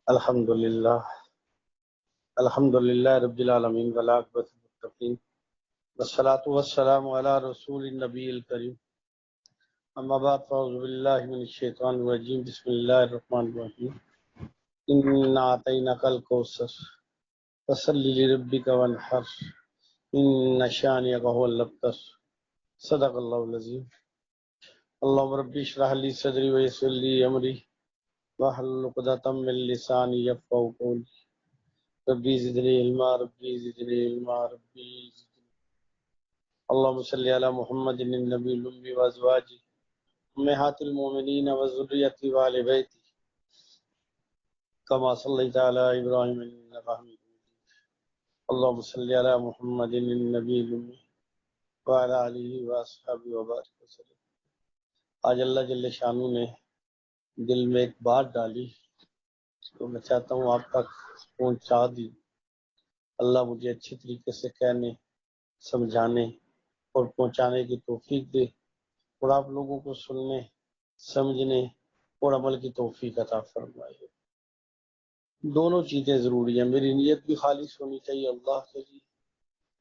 الحمدللہ رب العالمین والعاقبۃ للمتقین والصلاۃ والسلام علی رسول النبی الکریم اما بعد فاعوذ باللہ من الشیطان الرجیم بسم اللہ الرحمن الرحیم انا اعطیناک الکوثر فصل لربک وانحر ان شانئک هو الابتر صدق اللہ العظیم۔ اللہم ربی اشرح لی صدری ویسر لی امری واحلل عقدۃ من لسانی یفقہوا قولی ربی زدنی علما ربی زدنی علما ربی زدنی۔ اللہم صلی علی محمد النبی الامی وازواجہ امہات المومنین وذریتہ وآل بیتہ کما صلیت علی ابراہیم انک حمید مجید۔ اللہم صلی علی محمد النبی الامی وعلی آلہ واصحابہ وبارک وسلم۔ آج اللہ جل شانہ نے دل میں ایک بات ڈالی تو میں چاہتا ہوں آپ تک پہنچا دی۔ اللہ مجھے اچھی طریقے سے کہنے، سمجھانے اور پہنچانے کی توفیق دے، اور آپ لوگوں کو سننے، سمجھنے اور عمل کی توفیق عطا فرمائے۔ دونوں چیزیں ضروری ہیں، میری نیت بھی خالص ہونی چاہیے اللہ کے لیے،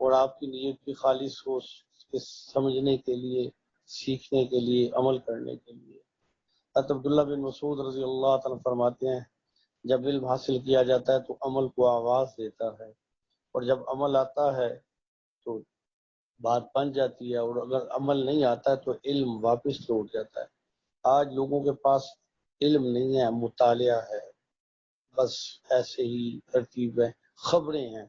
اور آپ کی نیت بھی خالص ہو اس کے سمجھنے کے لیے، سیکھنے کے لیے، عمل کرنے کے لیے۔ حضرت عبداللہ بن مسعود رضی اللہ تعالیٰ فرماتے ہیں جب علم حاصل کیا جاتا ہے تو عمل کو آواز دیتا ہے، اور جب عمل آتا ہے تو بات بن جاتی ہے، اور اگر عمل نہیں آتا ہے تو علم واپس لوٹ جاتا ہے۔ آج لوگوں کے پاس علم نہیں ہے، مطالعہ ہے، بس ایسے ہی ترتیب ہے، خبریں ہیں،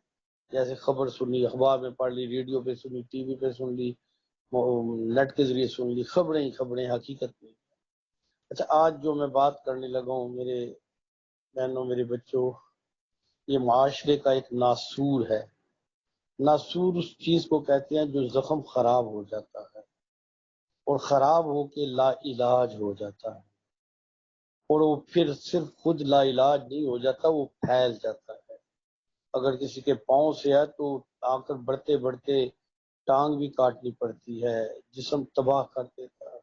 جیسے خبر سنی، اخبار میں پڑھ لی، ریڈیو پہ سنی، ٹی وی پہ سن لی، نیٹ کے ذریعے سن لی، خبریں ہی خبریں، حقیقت نہیں۔ اچھا، آج جو میں بات کرنے لگا ہوں میرے بہنوں، میرے بچوں، یہ معاشرے کا ایک ناسور ہے۔ ناسور اس چیز کو کہتے ہیں جو زخم خراب ہو جاتا ہے اور خراب ہو کے لا علاج ہو جاتا ہے، اور وہ پھر صرف خود لا علاج نہیں ہو جاتا، وہ پھیل جاتا ہے۔ اگر کسی کے پاؤں سے ہے تو آ کر بڑھتے بڑھتے ٹانگ بھی کاٹنی پڑتی ہے، جسم تباہ کر دیتا ہے۔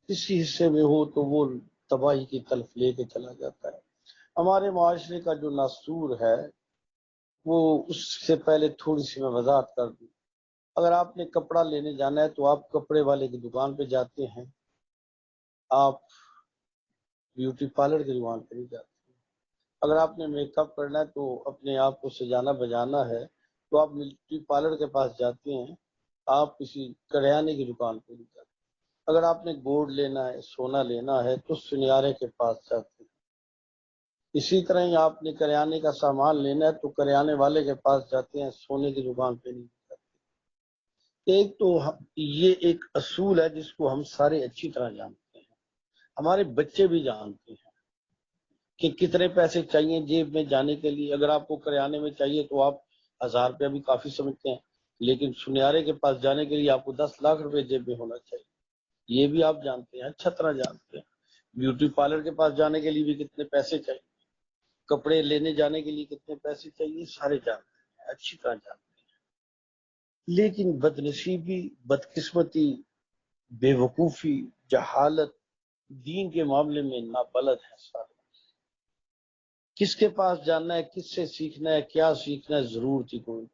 کسی حصے میں ہو تو وہ تباہی کی طرف لے کے چلا جاتا ہے۔ ہمارے معاشرے کا جو ناسور ہے وہ اس سے پہلے تھوڑی سی میں وضاحت کر دوں۔ اگر آپ نے کپڑا لینے جانا ہے تو آپ کپڑے والے کی دکان پہ جاتے ہیں، آپ بیوٹی پارلر کی دکان پہ نہیں جاتے ہیں۔ اگر آپ نے میک اپ کرنا ہے تو اپنے آپ کو سجانا بجانا ہے تو آپ بیوٹی پارلر کے پاس جاتے ہیں، آپ کسی کریانے کی دکان پہ نہیں جاتے۔ اگر آپ نے گولڈ لینا ہے، سونا لینا ہے تو سنیارے کے پاس جاتے ہیں۔ اسی طرح ہی آپ نے کریانے کا سامان لینا ہے تو کریانے والے کے پاس جاتے ہیں، سونے کی دکان پہ نہیں جاتے۔ ایک تو یہ ایک اصول ہے جس کو ہم سارے اچھی طرح جانتے ہیں، ہمارے بچے بھی جانتے ہیں کہ کتنے پیسے چاہیے جیب میں جانے کے لیے۔ اگر آپ کو کریانے میں چاہیے تو آپ 1000 روپیہ بھی کافی سمجھتے ہیں، لیکن سنیارے کے پاس جانے کے لیے آپ کو 10 لاکھ روپے جیب میں ہونا چاہیے، یہ بھی آپ جانتے ہیں، اچھا طرح جانتے ہیں۔ بیوٹی پارلر کے پاس جانے کے لیے بھی کتنے پیسے چاہیے، کپڑے لینے جانے کے لیے کتنے پیسے چاہیے، سارے جانتے ہیں، اچھی طرح جانتے ہیں۔ لیکن بدنصیبی، بدقسمتی، بے وقوفی، جہالت، دین کے معاملے میں نابلد ہے سارے۔ کس کے پاس جانا ہے، کس سے سیکھنا ہے، کیا سیکھنا ہے، ضرور تھی کوئی۔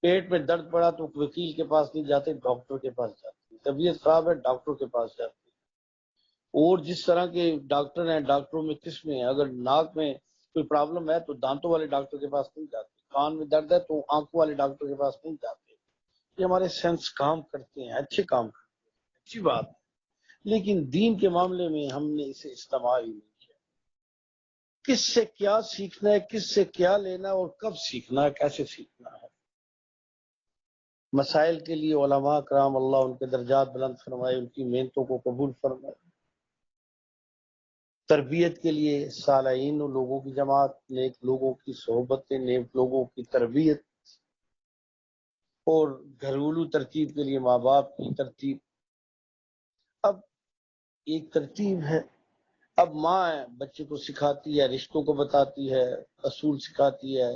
پیٹ میں درد پڑا تو وکیل کے پاس نہیں جاتے، ڈاکٹر کے پاس جاتے۔ طبیعت خراب ہے، ڈاکٹر کے پاس جاتے۔ اور جس طرح کے ڈاکٹر ہیں، ڈاکٹروں میں قسمیں ہیں۔ اگر ناک میں کوئی پرابلم ہے تو دانتوں والے ڈاکٹر کے پاس نہیں جاتے، کان میں درد ہے تو آنکھوں والے ڈاکٹر کے پاس نہیں جاتے۔ یہ ہمارے سینس کام کرتے ہیں، اچھے کام کرتے ہیں، اچھی بات ہے، لیکن دین کے معاملے میں ہم نے اسے استعمال ہی نہیں کیا۔ کس سے کیا سیکھنا ہے، کس سے کیا لینا ہے، اور کب سیکھنا ہے، کیسے سیکھنا ہے۔ مسائل کے لیے علماء کرام اللہ ان کے درجات بلند فرمائے، ان کی محنتوں کو قبول فرمائے۔ تربیت کے لیے صالحین لوگوں کی جماعت، نیک لوگوں کی صحبتیں، نیک لوگوں کی تربیت، اور گھریلو ترتیب کے لیے ماں باپ کی ترتیب۔ اب ایک ترتیب ہے، اب ماں بچے کو سکھاتی ہے، رشتوں کو بتاتی ہے، اصول سکھاتی ہے،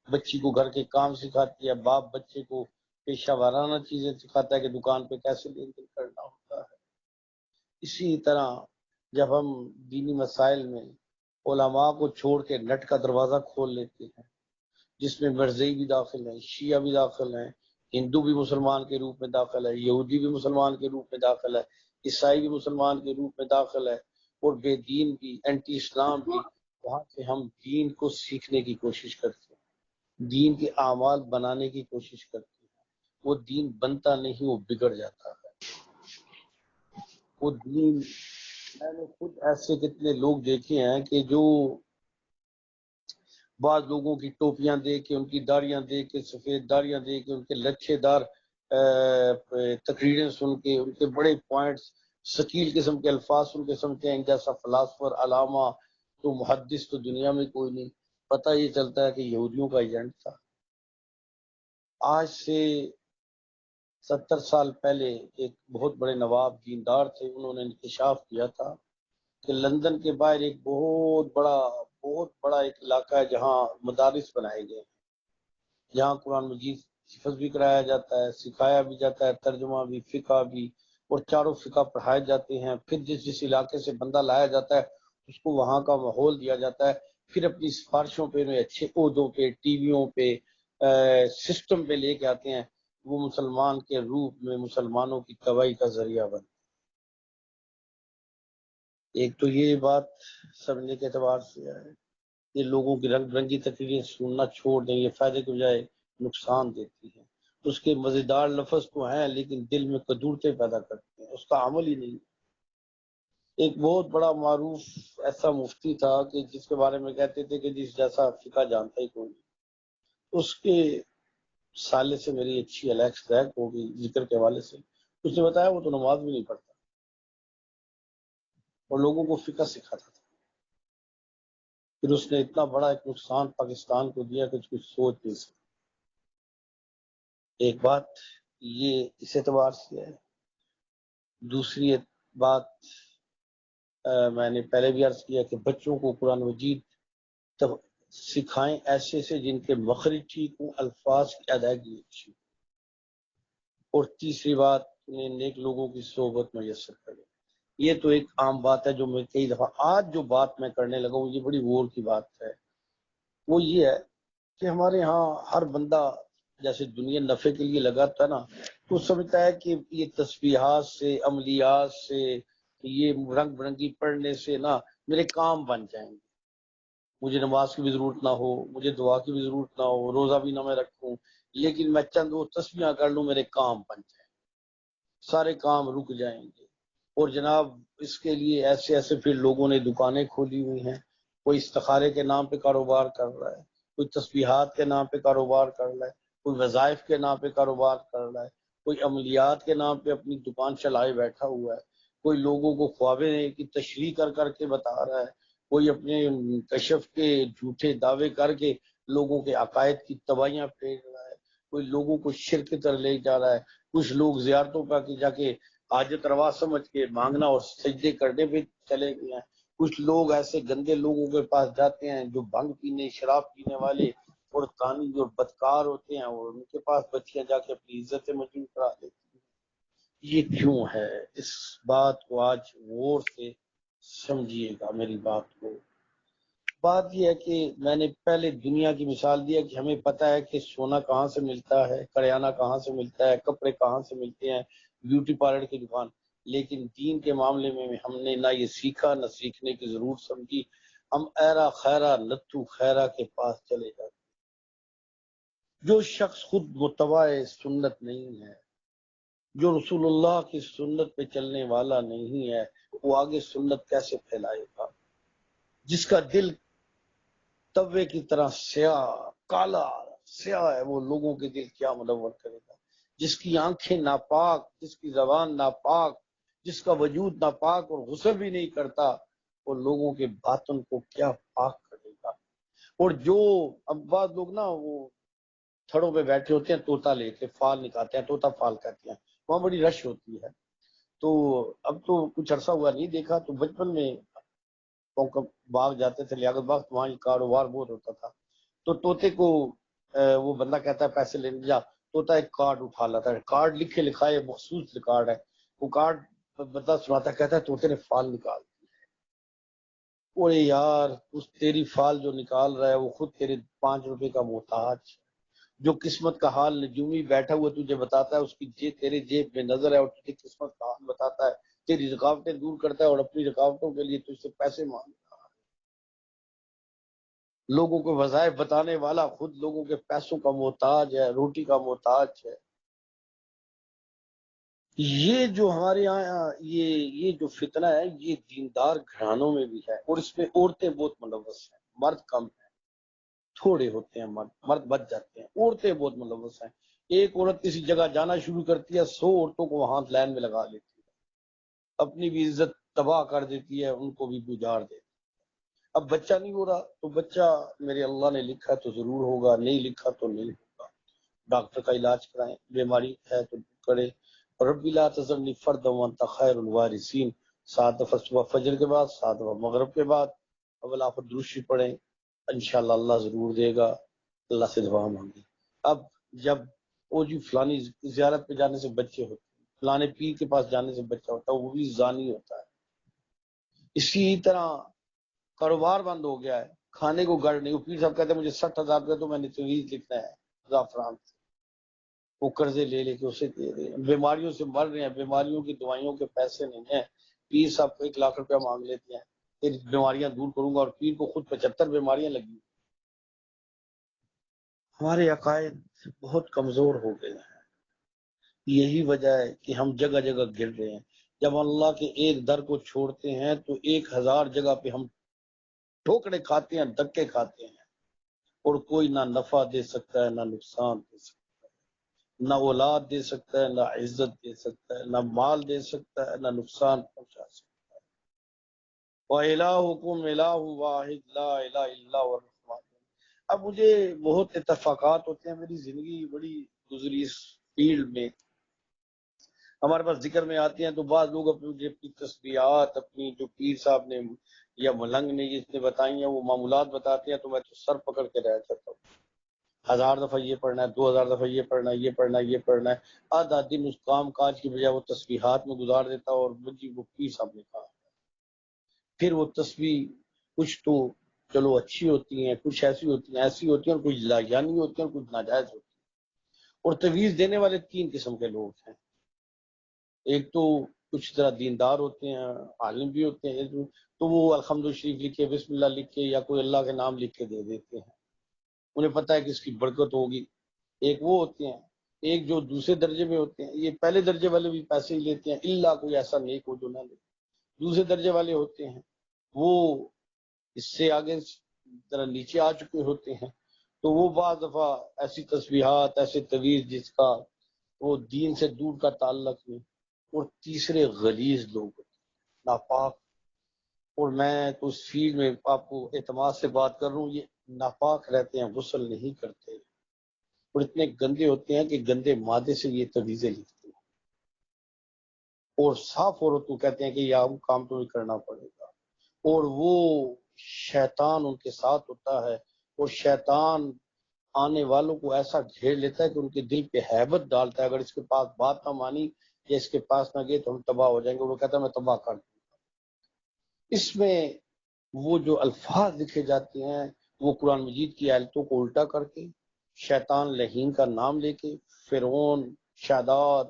بچی کو گھر کے کام سکھاتی ہے، باپ بچے کو پیشہ وارانہ چیزیں سکھاتا ہے کہ دکان پہ کیسے لین دین کرنا ہوتا ہے۔ اسی طرح جب ہم دینی مسائل میں علماء کو چھوڑ کے نٹ کا دروازہ کھول لیتے ہیں، جس میں مرزئی بھی داخل ہیں، شیعہ بھی داخل ہیں، ہندو بھی مسلمان کے روپ میں داخل ہے، یہودی بھی مسلمان کے روپ میں داخل ہے، عیسائی بھی مسلمان کے روپ میں داخل ہے، اور بے دین بھی، اینٹی اسلام بھی۔ وہاں سے ہم دین کو سیکھنے کی کوشش کرتے ہیں، دین کے اعمال بنانے کی کوشش کرتے ہیں۔ وہ دین بنتا نہیں، وہ بگڑ جاتا ہے۔ وہ دین، میں نے خود ایسے کتنے لوگ دیکھے ہیں کہ جو بعض لوگوں کی ٹوپیاں دے کے، ان کی داڑیاں دے کے، سفید داڑیاں دے کے، ان کے لچھے دار تقریریں سن کے، ان کے بڑے پوائنٹس، ثقیل قسم کے الفاظ سن کے سمجھتے ہیں جیسا فلاسفر علامہ تو محدث تو دنیا میں کوئی نہیں۔ پتہ یہ چلتا ہے کہ یہودیوں کا ایجنٹ تھا۔ آج سے 70 سال پہلے ایک بہت بڑے نواب دیندار تھے، انہوں نے انکشاف کیا تھا کہ لندن کے باہر ایک بہت بڑا ایک علاقہ ہے جہاں مدارس بنائے گئے ہیں، جہاں قرآن مجید حفظ بھی کرایا جاتا ہے، سکھایا بھی جاتا ہے، ترجمہ بھی، فقہ بھی، اور چاروں فقہ پڑھائے جاتے ہیں۔ پھر جس علاقے سے بندہ لایا جاتا ہے اس کو وہاں کا ماحول دیا جاتا ہے، پھر اپنی سفارشوں پہ، اچھے عہدوں پہ، ٹی ویوں پہ، سسٹم پہ لے کے آتے ہیں۔ وہ مسلمان کے روپ میں مسلمانوں کی تباہی کا ذریعہ بن۔ ایک تو یہ بات سمجھنے کے اعتبار سے ہے، یہ لوگوں کی رنگ برنگی تقریریں سننا چھوڑ دیں، یہ فائدے کے بجائے نقصان دیتی ہیں۔ اس کے مزیدار لفظ تو ہیں لیکن دل میں کدورتیں پیدا کرتے ہیں، اس کا عمل ہی نہیں۔ ایک بہت بڑا معروف ایسا مفتی تھا کہ جس کے بارے میں کہتے تھے کہ جس جیسا فقہ جانتا ہی کوئی نہیں۔ اس کے سالے سے میری اچھی الیکس ریک ہو گئی ذکر کے حوالے سے۔ اس نے بتایا وہ تو نماز بھی نہیں پڑھتا اور لوگوں کو فقہ سکھاتا تھا۔ پھر اس نے اتنا بڑا ایک نقصان پاکستان کو دیا کہ کچھ سوچ نہیں سکتا۔ ایک بات یہ اس اعتبار سے ہے۔ دوسری بات میں نے پہلے بھی عرض کیا کہ بچوں کو قرآن مجید سکھائیں ایسے سے جن کے مخرج ٹھیک ہوں، الفاظ کی ادائیگی اچھی۔ اور تیسری بات، انہیں نیک لوگوں کی صحبت میسر کرے۔ یہ تو ایک عام بات ہے جو میں کئی دفعہ، آج جو بات میں کرنے لگا ہوں یہ بڑی غور کی بات ہے۔ وہ یہ ہے کہ ہمارے ہاں ہر بندہ جیسے دنیا نفع کے لیے لگاتا ہے نا، تو سمجھتا ہے کہ یہ تسبیحات سے، عملیات سے، یہ رنگ برنگی پڑھنے سے نا میرے کام بن جائیں گے، مجھے نماز کی بھی ضرورت نہ ہو، مجھے دعا کی بھی ضرورت نہ ہو، روزہ بھی نہ میں رکھوں، لیکن میں چند وہ تسبیحاں کر لوں میرے کام بن جائیں، سارے کام رک جائیں گے۔ اور جناب اس کے لیے ایسے ایسے پھر لوگوں نے دکانیں کھولی ہوئی ہیں، کوئی استخارے کے نام پہ کاروبار کر رہا ہے، کوئی تسبیحات کے نام پہ کاروبار کر رہا ہے، کوئی وظائف کے نام پہ کاروبار کر رہا ہے، کوئی عملیات کے نام پہ اپنی دکان چلائے بیٹھا ہوا ہے، کوئی لوگوں کو خوابیں کی تشریح کر کر کے بتا رہا ہے، کوئی اپنے کشف کے جھوٹے دعوے کر کے لوگوں کے عقائد کی تباہیاں پھیر رہا ہے، کوئی لوگوں کو شرک کی طرف لے جا رہا ہے، کچھ لوگ زیارتوں پر جا کے حاجت روا سمجھ کے مانگنا اور سجدے کرنے پہ چلے گئے ہیں، کچھ لوگ ایسے گندے لوگوں کے پاس جاتے ہیں جو بھنگ پینے، شراب پینے والے اور تانی جو بدکار ہوتے ہیں، اور ان کے پاس بچیاں جا کے اپنی عزت مجروح کرا دیتی ہیں۔ یہ کیوں ہے؟ اس بات کو آج غور سے سمجھیے گا میری بات کو۔ بات یہ ہے کہ میں نے پہلے دنیا کی مثال دیا کہ ہمیں پتہ ہے کہ سونا کہاں سے ملتا ہے، کریانہ کہاں سے ملتا ہے، کپڑے کہاں سے ملتے ہیں، بیوٹی پارلر کی دکان، لیکن دین کے معاملے میں ہم نے نہ یہ سیکھا نہ سیکھنے کی ضرورت سمجھی۔ ہم ایرا خیرا لتو خیرا کے پاس چلے جاتے۔ جو شخص خود متبع سنت نہیں ہے، جو رسول اللہ کی سنت پہ چلنے والا نہیں ہے، وہ آگے سنت کیسے پھیلائے گا؟ جس کا دل توے کی طرح سیاہ، کالا سیاہ ہے، وہ لوگوں کے دل کیا منور کرے گا؟ جس کی آنکھیں ناپاک، جس کی زبان ناپاک، جس کا وجود ناپاک اور غسل بھی نہیں کرتا، وہ لوگوں کے باطن کو کیا پاک کرے گا؟ اور جو اب بعض لوگ نا وہ تھڑوں پہ بیٹھے ہوتے ہیں، طوطا لے کے فال نکالتے ہیں، طوطا فال کہتے ہیں، وہاں بڑی رش ہوتی ہے۔ تو اب تو کچھ عرصہ ہوا نہیں دیکھا، تو بچپن میں باغ جاتے تھے، لیاقت باغ، تو وہاں کاروبار بہت ہوتا تھا۔ تو طوطے کو وہ بندہ کہتا ہے پیسے لینے جا، طوطا ایک کارڈ اٹھا لاتا ہے، کارڈ لکھے لکھائے مخصوص کارڈ ہے، وہ کارڈ بندہ سناتا کہتا ہے طوطے نے فال نکال دی۔ اوے یار اس تیری فال جو نکال رہا ہے وہ خود تیرے 5 روپے کا محتاج، جو قسمت کا حال نجومی بیٹھا ہوا تجھے بتاتا ہے، اس کی تیرے جیب میں نظر ہے اور تجھے قسمت کا حال بتاتا ہے، تیری رکاوٹیں دور کرتا ہے اور اپنی رکاوٹوں کے لیے تجھ سے پیسے مانگتا ہے۔ لوگوں کو وظائف بتانے والا خود لوگوں کے پیسوں کا محتاج ہے، روٹی کا محتاج ہے۔ یہ جو ہمارے یہاں یہ جو فتنہ ہے یہ دیندار گھرانوں میں بھی ہے، اور اس میں عورتیں بہت ملوث ہیں، مرد کم ہیں، تھوڑے ہوتے ہیں، مرد بچ جاتے ہیں، عورتیں بہت ملوث ہیں۔ ایک عورت کسی جگہ جانا شروع کرتی ہے 100 عورتوں کو وہاں لائن میں لگا لیتی ہے، اپنی بھی عزت تباہ کر دیتی ہے، ان کو بھی گزار دیتی ہے۔ اب بچہ نہیں ہو رہا تو بچہ میرے اللہ نے لکھا تو ضرور ہوگا، نہیں لکھا تو نہیں ہوگا، ڈاکٹر کا علاج کرائیں، بیماری ہے تو کرے۔ رب لا تذرنی فردا وانت خیر الوارثین 7 دفعہ صبح فجر کے بعد، 7 دفعہ مغرب کے بعد اول آپ درشی پڑھیں، انشاءاللہ اللہ ضرور دے گا، اللہ سے دعا مانگیں۔ اب جب وہ جی فلانی زیارت پہ جانے سے بچے ہوتے ہیں، فلانے پیر کے پاس جانے سے بچہ ہوتا ہے، وہ بھی زانی ہوتا ہے۔ اسی طرح کاروبار بند ہو گیا ہے، کھانے کو گڑ نہیں، وہ پیر صاحب کہتے ہیں مجھے 60,000 روپے تو میں نے تویز لکھنا ہے زعفران سے، وہ قرضے لے لے کے اسے دے رہے ہیں، بیماریوں سے مر رہے ہیں، بیماریوں کی دوائیوں کے پیسے نہیں ہیں، پیر صاحب کو 1 لاکھ روپیہ مانگ لیتے ہیں، پھر بیماریاں دور کروں گا، اور پیر کو خود 75 بیماریاں لگی۔ ہمارے عقائد بہت کمزور ہو گئے ہیں، یہی وجہ ہے کہ ہم جگہ جگہ گر رہے ہیں۔ جب اللہ کے ایک در کو چھوڑتے ہیں تو 1000 جگہ پہ ہم ٹھوکرے کھاتے ہیں، دھکے کھاتے ہیں، اور کوئی نہ نفع دے سکتا ہے نہ نقصان دے سکتا ہے، نہ اولاد دے سکتا ہے نہ عزت دے سکتا ہے، نہ مال دے سکتا ہے نہ نقصان پہنچا سکتا ہے۔ وَإِلَٰهُكُمْ إِلَٰهٌ وَاحِدٌ لَا إِلَٰهَ إِلَّا هُوَ الرَّحْمَٰنُ الرَّحِيمُ۔ اب مجھے بہت اتفاقات ہوتے ہیں، میری زندگی بڑی گزری اس فیلڈ میں، ہمارے پاس ذکر میں آتے ہیں تو بعض لوگ اپنی تسبیحات اپنی جو پیر صاحب نے یا ملنگ نے جس نے بتائی ہیں وہ معمولات بتاتے ہیں، تو میں تو سر پکڑ کے رہ جاتا ہوں۔ 1000 دفعہ یہ پڑھنا ہے، 2000 دفعہ یہ پڑھنا ہے، یہ پڑھنا ہے، یہ پڑھنا ہے، آدھا دن اس کام کاج کی بجائے وہ تسبیحات میں گزار دیتا، اور مجھے وہ پیر صاحب نے کہا۔ پھر وہ تسبیح کچھ تو چلو اچھی ہوتی ہیں، کچھ ایسی ہوتی ہیں، اور کچھ لاجانی ہوتی ہیں، اور کچھ ناجائز ہوتی ہیں۔ اور تویز دینے والے 3 قسم کے لوگ ہیں، ایک تو کچھ طرح دیندار ہوتے ہیں، عالم بھی ہوتے ہیں، تو وہ الحمد شریف لکھ کے، بسم اللہ لکھ کے، یا کوئی اللہ کے نام لکھ کے دے دیتے ہیں، انہیں پتہ ہے کہ اس کی برکت ہوگی۔ ایک وہ ہوتے ہیں، ایک جو دوسرے درجے میں ہوتے ہیں، یہ پہلے درجے والے بھی پیسے ہی لیتے ہیں، اللہ کوئی ایسا نیک ہو جو نہ لے۔ دوسرے درجے والے ہوتے ہیں وہ اس سے آگے ذرا نیچے آ چکے ہوتے ہیں، تو وہ بعض دفعہ ایسی تسبیحات، ایسے تویز جس کا وہ دین سے دور کا تعلق نہیں۔ اور تیسرے غلیظ لوگ ناپاک، اور میں تو اس فیلڈ میں آپ کو اعتماد سے بات کر رہا ہوں، یہ ناپاک رہتے ہیں، غسل نہیں کرتے، اور اتنے گندے ہوتے ہیں کہ گندے مادے سے یہ تویزیں لکھتے ہیں، اور صاف عورت کو کہتے ہیں کہ یہ کام تمہیں کرنا پڑے گا، اور وہ شیطان ان کے ساتھ ہوتا ہے، اور شیطان آنے والوں کو ایسا گھیر لیتا ہے کہ ان کے دل پہ ہیبت ڈالتا ہے، اگر اس کے پاس بات نہ مانی یا اس کے پاس نہ گئے تو ہم تباہ ہو جائیں گے، وہ کہتا ہے میں تباہ کر دوں گا۔ اس میں وہ جو الفاظ لکھے جاتے ہیں وہ قرآن مجید کی آیتوں کو الٹا کر کے، شیطان لعین کا نام لے کے، فرعون، شاداد،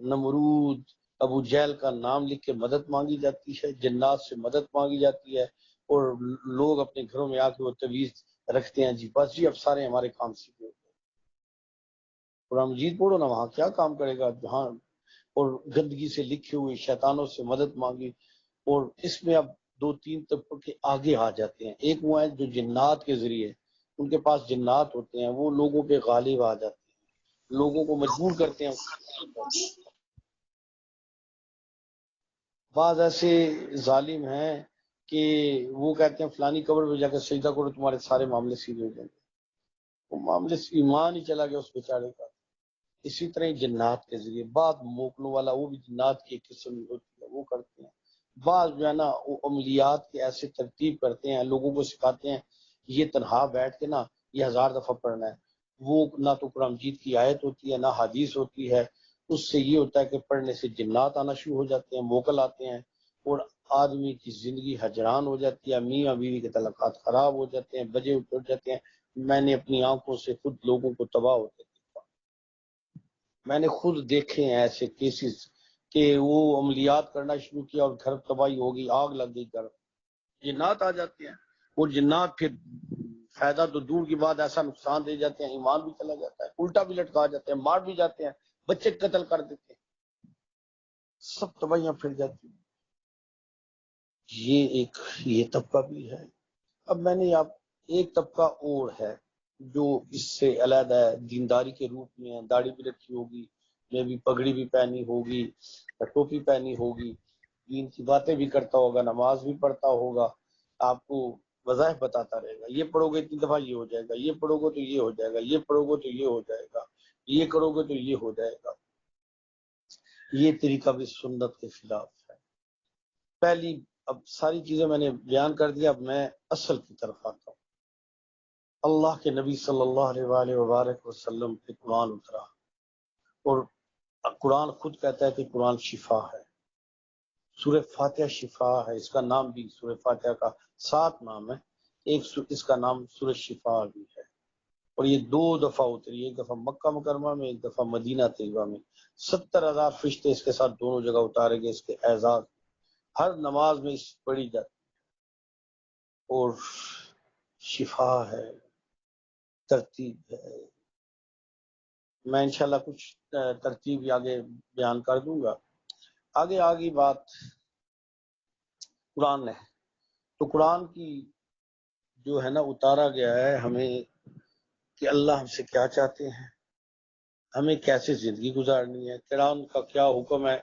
نمرود، ابو جہل کا نام لکھ کے مدد مانگی جاتی ہے، جنات سے مدد مانگی جاتی ہے، اور لوگ اپنے گھروں میں آ کے وہ تویز رکھتے ہیں، جی بس جی اب سارے ہمارے کام سیدھے ہو گئے۔ قرآن مجید پڑھو نا، وہاں کیا کام کرے گا جہاں، اور گندگی سے لکھے ہوئے شیطانوں سے مدد مانگی۔ اور اس میں اب 2-3 طبقے آگے آ جاتے ہیں، ایک وہ ہیں جو جنات کے ذریعے، ان کے پاس جنات ہوتے ہیں، وہ لوگوں پہ غالب آ جاتے ہیں، لوگوں کو مجبور کرتے ہیں۔ بعض ایسے ظالم ہیں کہ وہ کہتے ہیں فلانی قبر پہ جا کے سجدہ کرو تمہارے سارے معاملے سیدھے ہو جائیں گے، وہ معاملے سے ایمان ہی چلا گیا اس بیچارے کا۔ اسی طرح جنات کے ذریعے، بعض موکلوں والا وہ بھی جنات کی ایک قسم ہوتی ہے وہ کرتے ہیں، بعض جو ہے نا وہ عملیات کے ایسے ترتیب کرتے ہیں، لوگوں کو سکھاتے ہیں یہ تنہا بیٹھ کے نا یہ 1000 دفعہ پڑھنا ہے، وہ نہ تو قرآن مجید کی آیت ہوتی ہے نہ حدیث ہوتی ہے، اس سے یہ ہوتا ہے کہ پڑھنے سے جنات آنا شروع ہو جاتے ہیں، موکل آتے ہیں، اور آدمی کی زندگی حجران ہو جاتی ہے، میاں بیوی کے تعلقات خراب ہو جاتے ہیں، بجے اٹھ جاتے ہیں۔ میں نے اپنی آنکھوں سے خود لوگوں کو تباہ ہوتے دیکھا، میں نے خود دیکھے ہیں ایسے کیسز کہ وہ عملیات کرنا شروع کیا اور گھر تباہی ہو گئی، آگ لگ گئی گھر، جنات آ جاتے ہیں، وہ جنات پھر فائدہ تو دور کی بات ایسا نقصان دے جاتے ہیں، ایمان بھی چلا جاتا ہے، الٹا بھی لٹکا جاتے ہیں، مار بھی جاتے ہیں، بچے قتل کر دیتے ہیں، سب تباہیاں پھر جاتی ہیں۔ یہ طبقہ بھی ہے۔ اب میں نے آپ ایک طبقہ اور ہے جو اس سے علیحدہ ہے، دینداری کے روپ میں ہے، داڑھی بھی رکھی ہوگی، میں بھی پگڑی بھی پہنی ہوگی، ٹوپی پہنی ہوگی، دین کی باتیں بھی کرتا ہوگا، نماز بھی پڑھتا ہوگا، آپ کو وظائف بتاتا رہے گا، یہ پڑھو گے اتنی دفعہ یہ ہو جائے گا، یہ پڑھو گے تو یہ ہو جائے گا، یہ پڑھو گے تو یہ ہو جائے گا، یہ کرو گے تو یہ ہو جائے گا۔ یہ طریقہ بھی سنت کے خلاف ہے۔ پہلی اب ساری چیزیں میں نے بیان کر دیا، اب میں اصل کی طرف آتا ہوں۔ اللہ کے نبی صلی اللہ علیہ وآلہ وبارک وسلم پہ قرآن اترا، اور قرآن خود کہتا ہے کہ قرآن شفا ہے، سورہ فاتحہ شفا ہے، اس کا نام بھی سورہ فاتحہ کا 7 نام ہے، اس کا نام سورہ شفا بھی ہے، اور یہ 2 دفعہ اتری، ایک دفعہ مکہ مکرمہ میں، ایک دفعہ مدینہ طیبہ میں، 70,000 فرشتے اس کے ساتھ دونوں جگہ اتارے گئے، اس کے اعزاز، ہر نماز میں اس پڑھی جاتی، اور شفا ہے، ترتیب ہے۔ میں انشاءاللہ کچھ ترتیب آگے بیان کر دوں گا۔ آگے بات قرآن ہے، تو قرآن کی جو ہے نا اتارا گیا ہے ہمیں کہ اللہ ہم سے کیا چاہتے ہیں، ہمیں کیسے زندگی گزارنی ہے، قرآن کا کیا حکم ہے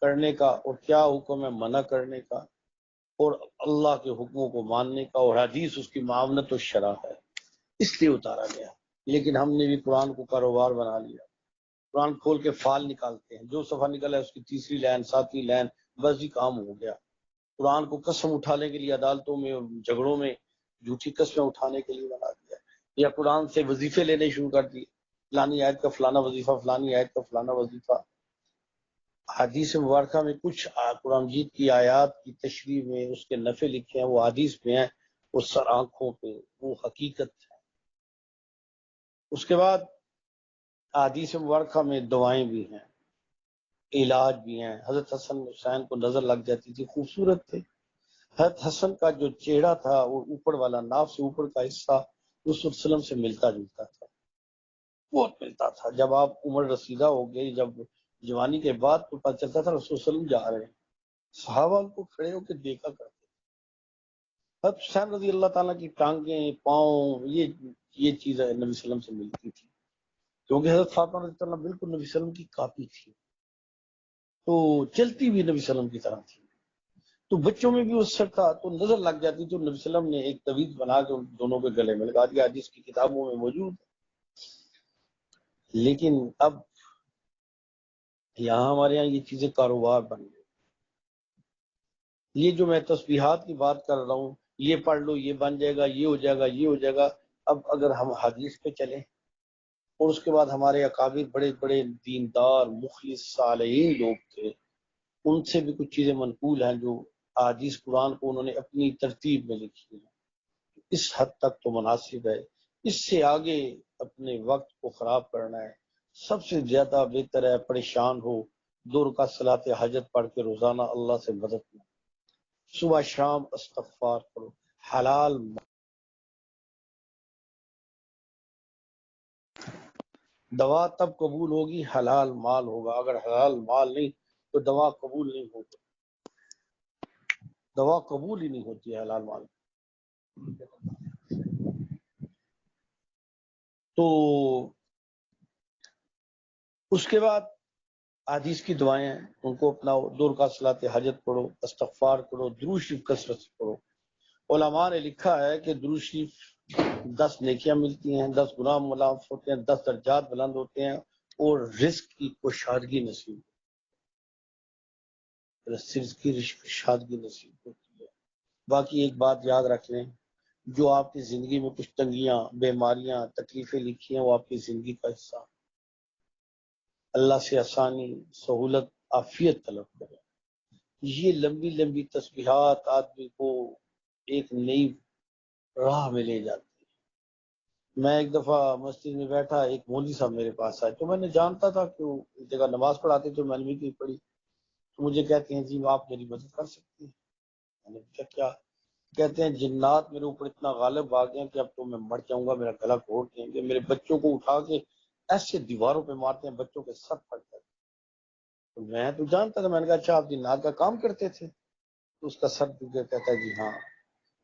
کرنے کا اور کیا حکم ہے منع کرنے کا، اور اللہ کے حکموں کو ماننے کا، اور حدیث اس کی معاونت و شرح ہے، اس لیے اتارا گیا۔ لیکن ہم نے بھی قرآن کو کاروبار بنا لیا، قرآن کھول کے فال نکالتے ہیں، جو صفحہ نکلا ہے اس کی تیسری لائن 7ویں لائن، بس ہی کام ہو گیا۔ قرآن کو قسم اٹھانے کے لیے عدالتوں میں جھگڑوں میں جھوٹی قسمیں اٹھانے کے لیے بنا دیا، یا قرآن سے وظیفے لینے شروع کر دیے، فلانی آیت کا فلانا وظیفہ، فلانی آیت کا فلانا وظیفہ۔ حدیث مبارکہ میں کچھ قرآن مجید کی آیات کی تشریح میں اس کے نفع لکھے ہیں، وہ حدیث میں ہیں، وہ سر آنکھوں پہ، وہ حقیقت ہے۔ اس کے بعد حدیث مبارکہ میں دعائیں بھی ہیں، علاج بھی ہیں۔ حضرت حسن حسین کو نظر لگ جاتی تھی، خوبصورت تھے۔ حضرت حسن کا جو چہرہ تھا وہ اوپر والا، ناف سے اوپر کا حصہ رسول وسلم سے ملتا جلتا تھا، بہت ملتا تھا۔ جب آپ عمر رسیدہ ہو گئی، جب جوانی کے بعد تو پتہ چلتا تھا رسول وسلم جا رہے ہیں، صحابہ ان کو کھڑے ہو کے دیکھا کرتے۔ حضرت حسین رضی اللہ تعالیٰ کی ٹانگیں، پاؤں، یہ چیزیں نبی صلی اللہ علیہ وسلم سے ملتی تھی، کیونکہ حضرت فاطمہ رضی اللہ عنہا بالکل نبی صلی اللہ علیہ وسلم کی کاپی تھی، تو چلتی بھی نبی صلی اللہ علیہ وسلم کی طرح تھی، تو بچوں میں بھی اس سے تھا، تو نظر لگ جاتی تو نبی صلی اللہ علیہ وسلم نے ایک تعویذ بنا کے ان دونوں کے گلے میں لگا دیا، حدیث کی کتابوں میں موجود ہے۔ لیکن اب یہاں ہمارے یہاں یہ چیزیں کاروبار بن گئی۔ یہ جو میں تسبیحات کی بات کر رہا ہوں، یہ پڑھ لو یہ بن جائے گا، یہ ہو جائے گا، یہ ہو جائے گا۔ اب اگر ہم حدیث پہ چلیں، اور اس کے بعد ہمارے اکابر بڑے بڑے دیندار مخلص صالحین لوگ تھے، ان سے بھی کچھ چیزیں منقول ہیں جو حدیث قرآن کو انہوں نے اپنی ترتیب میں لکھی ہیں، اس حد تک تو مناسب ہے۔ اس سے آگے اپنے وقت کو خراب کرنا ہے، سب سے زیادہ بہتر ہے پریشان ہو 2 رکعت صلاۃ حاجت پڑھ کے روزانہ اللہ سے مدد لو، صبح شام استغفار کرو، حلال دوا تب قبول ہوگی حلال مال ہوگا، اگر حلال مال نہیں تو دوا قبول نہیں ہوگی، دوا قبول ہی نہیں ہوتی ہے حلال مال۔ تو اس کے بعد حدیث کی دعائیں ہیں، ان کو اپناؤ، 2 رکعت صلاۃ حاجت پڑھو، استغفار کرو، درود شریف کثرت سے پڑھو۔ علماء نے لکھا ہے کہ درود شریف 10 نیکیاں ملتی ہیں، 10 گناہ معاف ہوتے ہیں، 10 درجات بلند ہوتے ہیں، اور رزق کی کشادگی نصیب، رزق کی کشادگی نصیب ہوتی ہے۔ باقی ایک بات یاد رکھ لیں، جو آپ کی زندگی میں کچھ تنگیاں، بیماریاں، تکلیفیں لکھی ہیں، وہ آپ کی زندگی کا حصہ، اللہ سے آسانی، سہولت، عافیت طلب کریں۔ یہ لمبی لمبی تسبیحات آدمی کو ایک نئی راہ میں لے جاتی ہے۔ میں ایک دفعہ مسجد میں بیٹھا، ایک مولوی صاحب میرے پاس آئے، تو میں نے جانتا تھا کہ وہ ایک جگہ نماز پڑھاتے تھے، میں نے بھی پڑھی، تو مجھے کہتے ہیں جی آپ میری مدد کر سکتی ہیں؟ میں نے پوچھا کیا؟ کہتے ہیں جنات میرے اوپر اتنا غالب آ گئے ہیں کہ اب تو میں مر جاؤں گا، میرا گلا گھونٹ دیں گے، میرے بچوں کو اٹھا کے ایسے دیواروں پہ مارتے ہیں، بچوں کے سر پھٹ جاتے ہیں۔ تو میں تو جانتا تھا، میں نے کہا اچھا آپ جنات کا کام کرتے تھے؟ تو اس کا سر جھک کے کہتا ہے جی ہاں،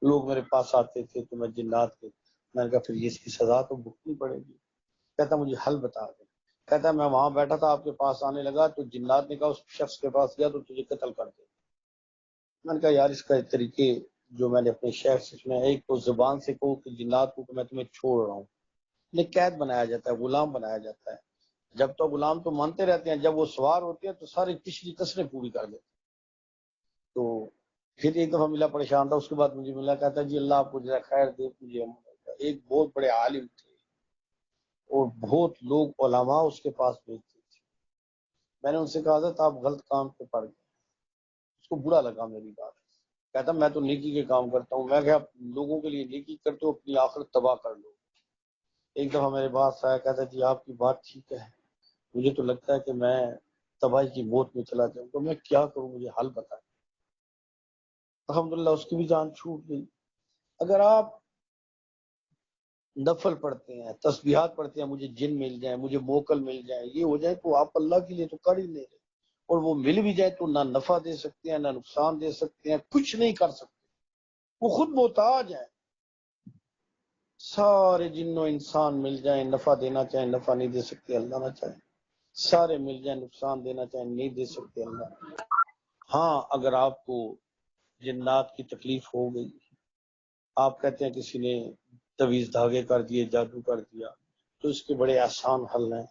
لوگ میرے پاس آتے تھے تو میں جنات کے، میں نے کہا پھر یہ اس کی سزا تو بھگتنی پڑے گی۔ کہتا مجھے حل بتا دیں۔ کہتا میں وہاں بیٹھا تھا، آپ کے پاس آنے لگا تو جنات نے کہا اس شخص کے پاس گیا تو تجھے قتل کر دے۔ میں نے کہا یار اس کا طریقے جو میں نے اپنے شہر سے سنا ہے، ایک تو زبان سے کہو کہ جنات کو کہ میں تمہیں چھوڑ رہا ہوں، انہیں قید بنایا جاتا ہے، غلام بنایا جاتا ہے، جب تو غلام تو مانتے رہتے ہیں، جب وہ سوار ہوتے ہیں تو ساری پچھلی کسریں پوری کر دیتے ہیں۔ تو پھر ایک دفعہ ملا، پریشان تھا، اس کے بعد مجھے ملا، کہتا جی اللہ آپ کو جزائے خیر دے، مجھے ایک بہت بڑے عالم تھے اور بہت لوگ علماء اس کے پاس بھیجتے تھے۔ میں نے ان سے کہا تھا آپ غلط کام پہ پڑ گئے، اس کو برا لگا میری بات۔ کہتا میں تو نیکی کے کام کرتا ہوں۔ میں کہ آپ لوگوں کے لیے نیکی کرتے ہو، اپنی آخرت تباہ کر لو۔ ایک دفعہ میرے پاس آیا، کہتا جی آپ کی بات ٹھیک ہے، مجھے تو لگتا ہے کہ میں تباہی کی موت میں چلا جاؤں، تو میں کیا کروں، مجھے حل بتائیں۔ الحمدللہ اس کی بھی جان چھوٹ گئی۔ اگر آپ نفل پڑھتے ہیں، تسبیحات پڑھتے ہیں، مجھے جن مل جائیں، مجھے موکل مل جائیں، یہ ہو جائے، تو آپ اللہ کے لیے تو کر ہی نہیں رہے، اور وہ مل بھی جائے تو نہ نفع دے سکتے ہیں نہ نقصان دے سکتے ہیں، کچھ نہیں کر سکتے، وہ خود محتاج ہے۔ سارے جن و انسان مل جائیں، نفع دینا چاہیں نفع نہیں دے سکتے اللہ نہ چاہے، سارے مل جائیں نقصان دینا چاہیں نہیں دے سکتے اللہ۔ ہاں اگر آپ کو جنات کی تکلیف ہو گئی، آپ کہتے ہیں کسی نے تویز دھاگے کر دیے، جادو کر دیا، تو اس کے بڑے آسان حل ہیں۔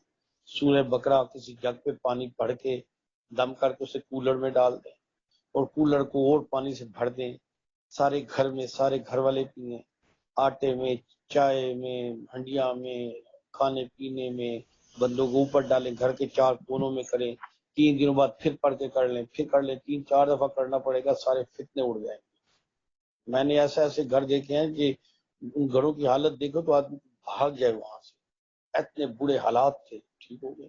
سورہ بقرہ کسی جگ پہ پانی بھر کے دم کر کے اسے کولر میں ڈال دیں، اور کولر کو اور پانی سے بھر دیں، سارے گھر میں سارے گھر والے پئیں، آٹے میں، چائے میں، ہنڈیا میں، کھانے پینے میں، بندوں کو اوپر ڈالیں، گھر کے چار کونوں میں کریں، 3 دنوں بعد پھر پڑھ کے کر لیں، پھر کر لیں، 3 4 دفعہ کرنا پڑے گا، سارے فتنے اڑ جائیں گے۔ میں نے ایسے ایسے گھر دیکھے ہیں کہ ان گھروں کی حالت دیکھو تو آدمی بھاگ جائے وہاں سے، اتنے برے حالات تھے، ٹھیک ہو گئے۔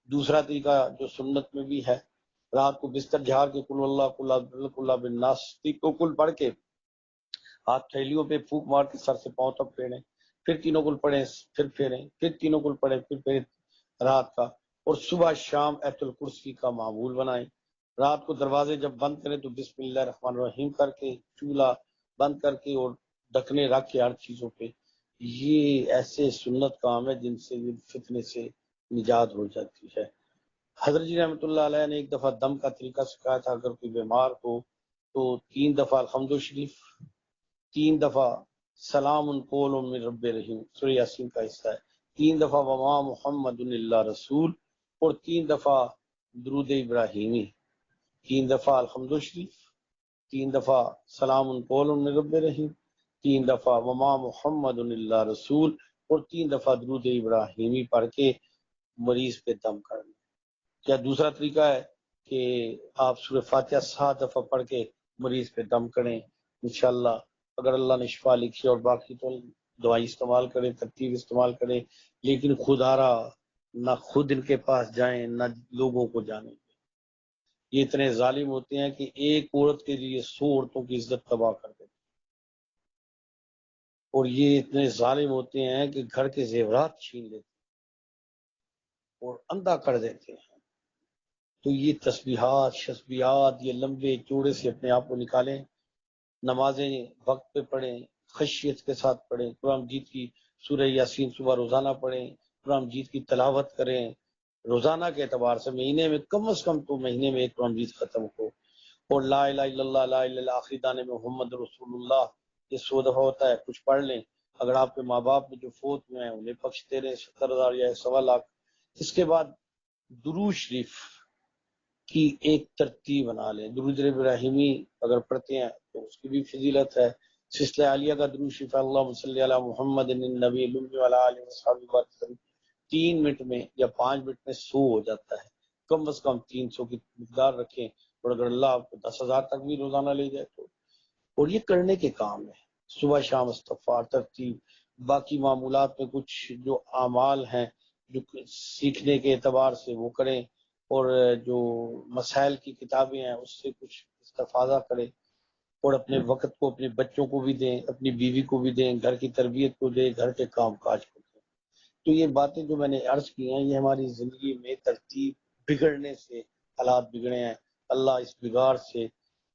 دوسرا طریقہ جو سنت میں بھی ہے، رات کو بستر جھاڑ کے کل اللہ کل بالناس کو کل پڑھ کے ہاتھ تھیلیوں پہ پھونک مار کے سر سے پاؤں تک پھیریں، پھر تینوں کل پڑھیں، پھر پھیریں، پھر تینوں کل پڑھیں، پھر پھر رات کا، اور صبح شام ایت الکرسی کا معمول بنائیں۔ رات کو دروازے جب بند کریں تو بسم اللہ الرحمن الرحیم کر کے، چولہا بند کر کے اور ڈھکنے رکھ کے ہر چیزوں پہ، یہ ایسے سنت کام ہے جن سے فتنے سے نجات ہو جاتی ہے۔ حضرت جی رحمۃ اللہ علیہ نے ایک دفعہ دم کا طریقہ سکھایا تھا، اگر کوئی بیمار ہو تو 3 دفعہ الحمد شریف، 3 دفعہ سلام قول من رب رحیم سورہ یاسین کا حصہ ہے، 3 دفعہ وما محمد اللہ رسول، اور 3 دفعہ درود ابراہیمی، 3 دفعہ الحمد شریف، 3 دفعہ سلام قول من رب رحیم، 3 دفعہ وما محمد اللہ رسول، اور 3 دفعہ درود ابراہیمی پڑھ کے مریض پہ دم کرنا۔ کیا دوسرا طریقہ ہے کہ آپ سورہ فاتحہ 7 دفعہ پڑھ کے مریض پہ دم کریں، انشاءاللہ اگر اللہ نے شفا لکھی، اور باقی تو دوائی استعمال کریں، ترتیب استعمال کریں، لیکن خودارا نہ خود ان کے پاس جائیں نہ لوگوں کو جانے دیں۔ یہ اتنے ظالم ہوتے ہیں کہ ایک عورت کے لیے 100 عورتوں کی عزت تباہ کر دیتے ہیں، اور یہ اتنے ظالم ہوتے ہیں کہ گھر کے زیورات چھین لیتے ہیں اور اندھا کر دیتے ہیں۔ تو یہ تسبیحات شسبیات یہ لمبے چوڑے سے اپنے آپ کو نکالیں، نمازیں وقت پہ پڑھیں، خشیت کے ساتھ پڑھیں، قرآن مجید کی سورہ یاسین صبح روزانہ پڑھیں، قرآن مجید کی تلاوت کریں، روزانہ کے اعتبار سے مہینے میں کم از کم تو مہینے میں ایک قرآن مجید ختم ہو، اور لا الہ الا اللہ لا الہ الا اللہ آخری دانے میں محمد رسول اللہ، یہ 100 دفعہ ہوتا ہے، کچھ پڑھ لیں۔ اگر آپ کے ماں باپ میں جو فوت ہوئے ہیں انہیں بخشتے رہیں، 70,000 یا 1.25 لاکھ۔ اس کے بعد درود شریف کی ایک ترتیب بنا لیں، درود ابراہیمی اگر پڑھتے ہیں تو اس کی بھی فضیلت ہے، سلسلہ عالیہ کا درود شریف اللہم صلی علی محمد النبی الامی وعلی آلہ وصحبہ وسلم 3 منٹ میں یا 5 منٹ میں 100 ہو جاتا ہے، کم از کم 300 کی مقدار رکھیں، اور اگر اللہ آپ کو 10,000 تک بھی روزانہ لے جائے تو، اور یہ کرنے کے کام ہے، صبح شام استغفار، ترتیب، باقی معمولات میں کچھ جو اعمال ہیں جو سیکھنے کے اعتبار سے وہ کریں، اور جو مسائل کی کتابیں ہیں اس سے کچھ استفادہ کریں، اور اپنے وقت کو اپنے بچوں کو بھی دیں، اپنی بیوی کو بھی دیں، گھر کی تربیت کو دیں، گھر کے کام کاج کو دیں۔ تو یہ باتیں جو میں نے عرض کی ہیں یہ ہماری زندگی میں ترتیب بگڑنے سے حالات بگڑے ہیں، اللہ اس بگاڑ سے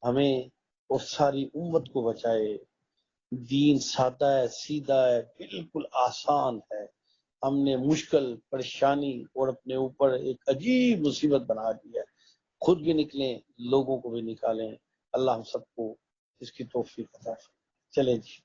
ہمیں اور ساری امت کو بچائے۔ دین سادہ ہے، سیدھا ہے، بالکل آسان ہے، ہم نے مشکل، پریشانی اور اپنے اوپر ایک عجیب مصیبت بنا دی ہے۔ خود بھی نکلیں، لوگوں کو بھی نکالیں، اللہ ہم سب کو اس کی توفیق عطا فرمائے۔ چلیں جی۔